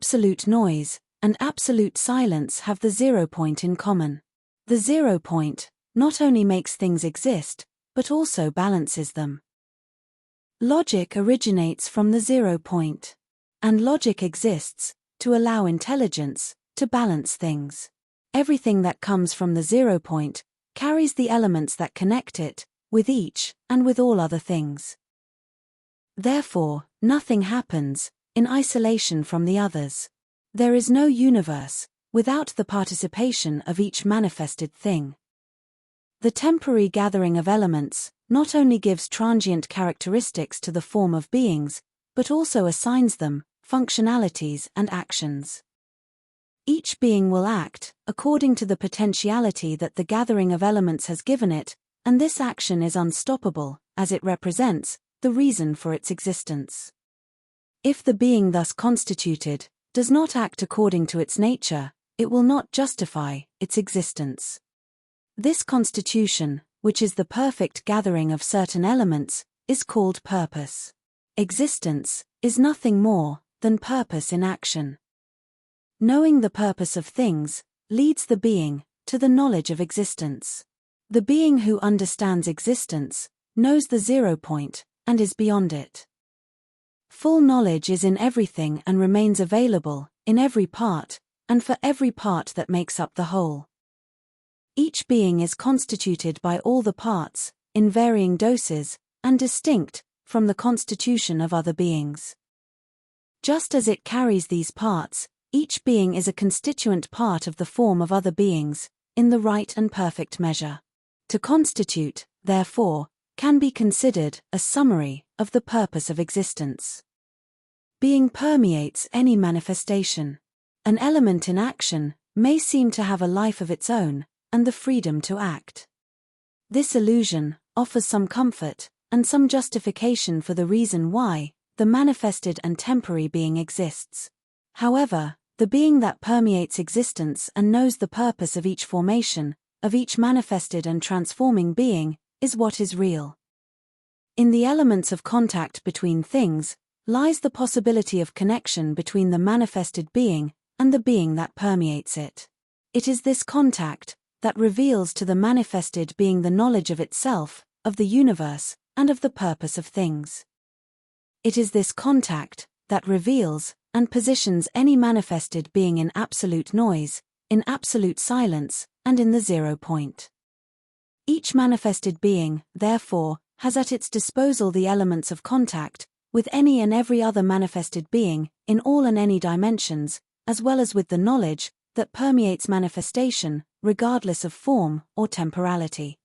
Absolute noise and absolute silence have the 0 point in common. The 0 point not only makes things exist, but also balances them. Logic originates from the 0 point. And logic exists to allow intelligence to balance things. Everything that comes from the 0 point carries the elements that connect it with each and with all other things. Therefore, nothing happens in isolation from the others. There is no universe without the participation of each manifested thing. The temporary gathering of elements not only gives transient characteristics to the form of beings, but also assigns them functionalities and actions. Each being will act according to the potentiality that the gathering of elements has given it, and this action is unstoppable, as it represents the reason for its existence. If the being thus constituted does not act according to its nature, it will not justify its existence. This constitution, which is the perfect gathering of certain elements, is called purpose. Existence is nothing more than purpose in action. Knowing the purpose of things leads the being to the knowledge of existence. The being who understands existence knows the 0 point and is beyond it. Full knowledge is in everything and remains available in every part, and for every part that makes up the whole. Each being is constituted by all the parts, in varying doses, and distinct from the constitution of other beings. Just as it carries these parts, each being is a constituent part of the form of other beings, in the right and perfect measure. To constitute, therefore, can be considered a summary of the purpose of existence. Being permeates any manifestation. An element in action may seem to have a life of its own, and the freedom to act. This illusion offers some comfort, and some justification for the reason why the manifested and temporary being exists. However, the being that permeates existence and knows the purpose of each formation, of each manifested and transforming being, is what is real. In the elements of contact between things, lies the possibility of connection between the manifested being and the being that permeates it. It is this contact that reveals to the manifested being the knowledge of itself, of the universe, and of the purpose of things. It is this contact that reveals and positions any manifested being in absolute noise, in absolute silence, and in the 0 point. Each manifested being, therefore, has at its disposal the elements of contact with any and every other manifested being, in all and any dimensions, as well as with the knowledge that permeates manifestation, regardless of form or temporality.